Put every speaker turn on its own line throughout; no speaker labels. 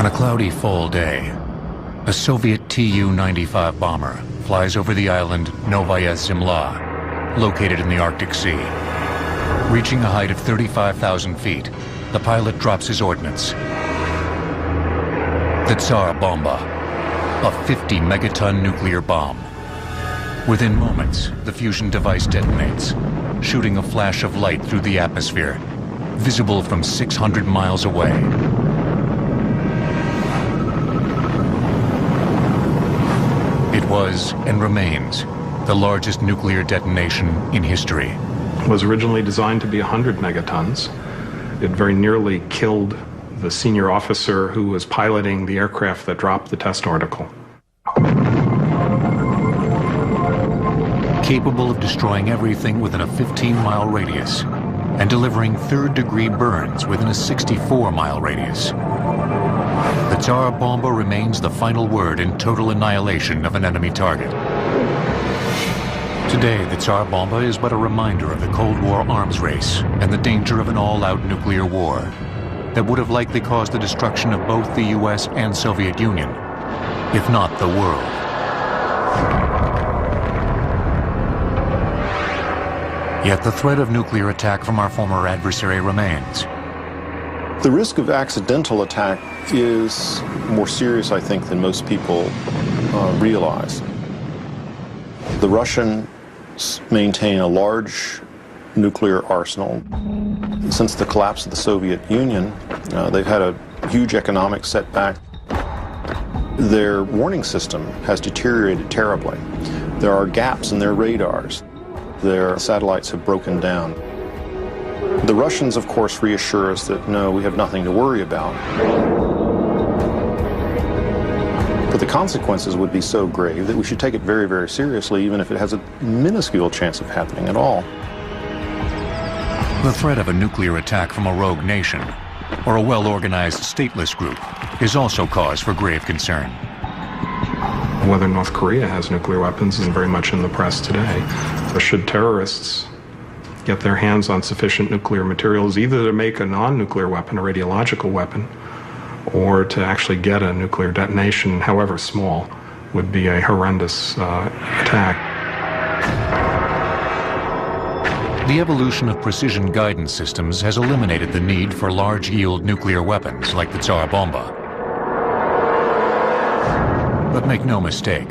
On a cloudy fall day, a Soviet Tu-95 bomber flies over the island Novaya Zemlya, located in the Arctic Sea. Reaching a height of 35,000 feet, the pilot drops his ordnance. The Tsar Bomba, a 50-megaton nuclear bomb. Within moments, the fusion device detonates, shooting a flash of light through the atmosphere, visible from 600 miles away. It was, and remains, the largest nuclear detonation in history.
It was originally designed to be 100 megatons. It very nearly killed the senior officer who was piloting the aircraft that dropped the test article.
Capable of destroying everything within a 15-mile radius and delivering third-degree burns within a 64-mile radius. The Tsar Bomba remains the final word in total annihilation of an enemy target. Today, the Tsar Bomba is but a reminder of the Cold War arms race and the danger of an all-out nuclear war that would have likely caused the destruction of both the US and Soviet Union, if not the world. Yet the threat of nuclear attack from our former adversary remains.
The risk of accidental attack is more serious, I think, than most people realize. The Russians maintain a large nuclear arsenal. Since the collapse of the Soviet Union, they've had a huge economic setback. Their warning system has deteriorated terribly. There are gaps in their radars. Their satellites have broken down. The Russians, of course, reassure us that, no, we have nothing to worry about. But the consequences would be so grave that we should take it very, very seriously, even if it has a minuscule chance of happening at all.
The threat of a nuclear attack from a rogue nation or a well-organized stateless group is also cause for grave concern.
Whether North Korea has nuclear weapons is very much in the press today. So should terrorists get their hands on sufficient nuclear materials, either to make a non-nuclear weapon, a radiological weapon, or to actually get a nuclear detonation, however small, would be a horrendous attack.
The evolution of precision guidance systems has eliminated the need for large-yield nuclear weapons like the Tsar Bomba. But make no mistake,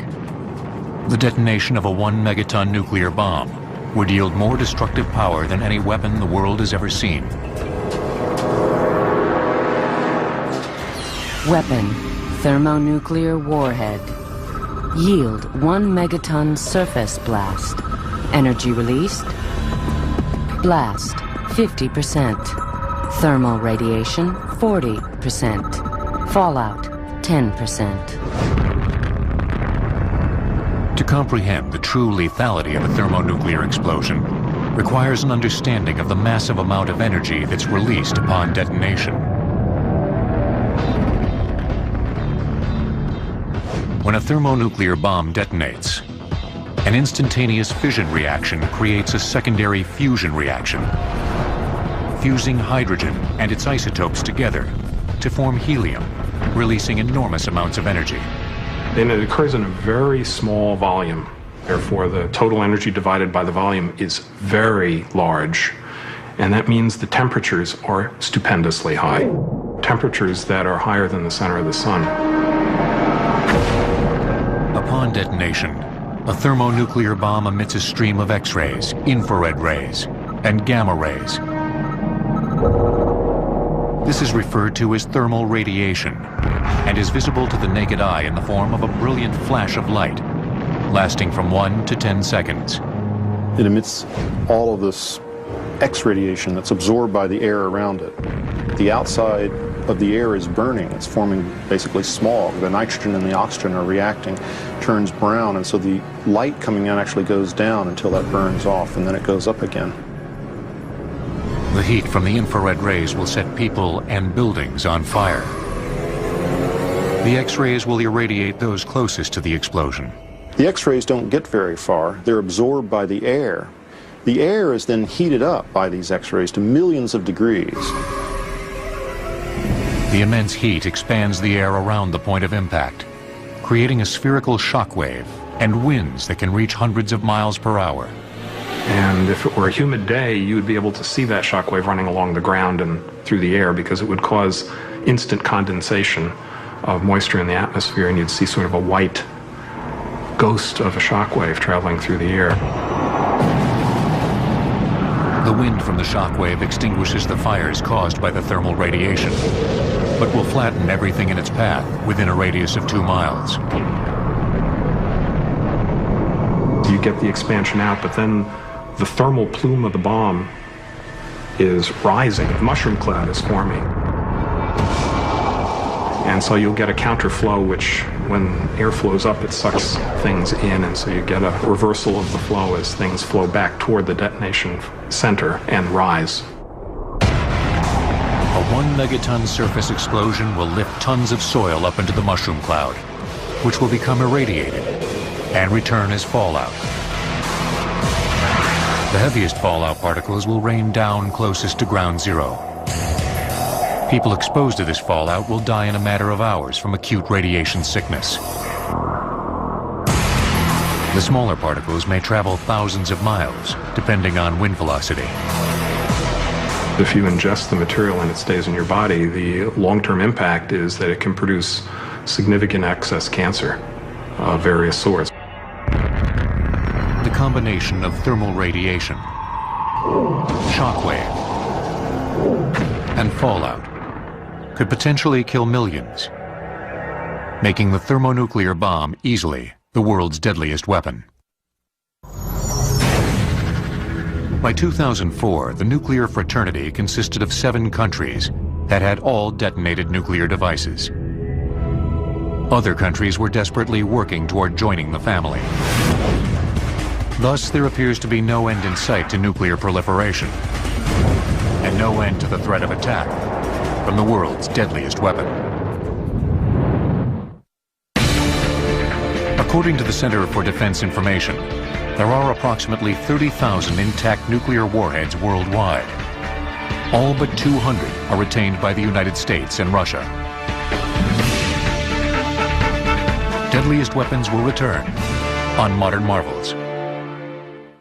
the detonation of a 1-megaton nuclear bomb would yield more destructive power than any weapon the world has ever seen.
Weapon, Thermonuclear Warhead. Yield 1 megaton surface blast. Energy released. Blast 50%. Thermal radiation 40%. Fallout 10%.
To comprehend the true lethality of a thermonuclear explosion requires an understanding of the massive amount of energy that's released upon detonation. When a thermonuclear bomb detonates, an instantaneous fission reaction creates a secondary fusion reaction, fusing hydrogen and its isotopes together to form helium, releasing enormous amounts of energy.
And it occurs in a very small volume. Therefore, the total energy divided by the volume is very large. And that means the temperatures are stupendously high. Temperatures that are higher than the center of the sun.
Upon detonation, a thermonuclear bomb emits a stream of X-rays, infrared rays, and gamma rays. This is referred to as thermal radiation and is visible to the naked eye in the form of a brilliant flash of light, lasting from 1 to 10 seconds.
It emits all of this X radiation that's absorbed by the air around it. The outside of the air is burning. It's forming basically smog. The nitrogen and the oxygen are reacting, turns brown, and so the light coming out actually goes down until that burns off, and then it goes up again.
The heat from the infrared rays will set people and buildings on fire. The X-rays will irradiate those closest to the explosion.
The X-rays don't get very far. They're absorbed by the air. The air is then heated up by these X-rays to millions of degrees.
The immense heat expands the air around the point of impact, creating a spherical shock wave and winds that can reach hundreds of miles per hour.
And if it were a humid day, you would be able to see that shock wave running along the ground and through the air, because it would cause instant condensation of moisture in the atmosphere, and you'd see sort of a white ghost of a shock wave traveling through the air.
The wind from the shock wave extinguishes the fires caused by the thermal radiation, but will flatten everything in its path within a radius of 2 miles.
You get the expansion out, but then the thermal plume of the bomb is rising. A mushroom cloud is forming. And so you'll get a counterflow, which when air flows up, it sucks things in, and so you get a reversal of the flow as things flow back toward the detonation center and rise.
A 1 megaton surface explosion will lift tons of soil up into the mushroom cloud, which will become irradiated and return as fallout. The heaviest fallout particles will rain down closest to ground zero. People exposed to this fallout will die in a matter of hours from acute radiation sickness. The smaller particles may travel thousands of miles, depending on wind velocity.
If you ingest the material and it stays in your body, the long-term impact is that it can produce significant excess cancer of various sorts.
The combination of thermal radiation, shockwave, and fallout could potentially kill millions, making the thermonuclear bomb easily the world's deadliest weapon. By 2004, the nuclear fraternity consisted of 7 countries that had all detonated nuclear devices. Other countries were desperately working toward joining the family. Thus, there appears to be no end in sight to nuclear proliferation, and no end to the threat of attack from the world's deadliest weapon. According to the Center for Defense Information, there are approximately 30,000 intact nuclear warheads worldwide. All but 200 are retained by the United States and Russia. Deadliest Weapons will return on Modern Marvels.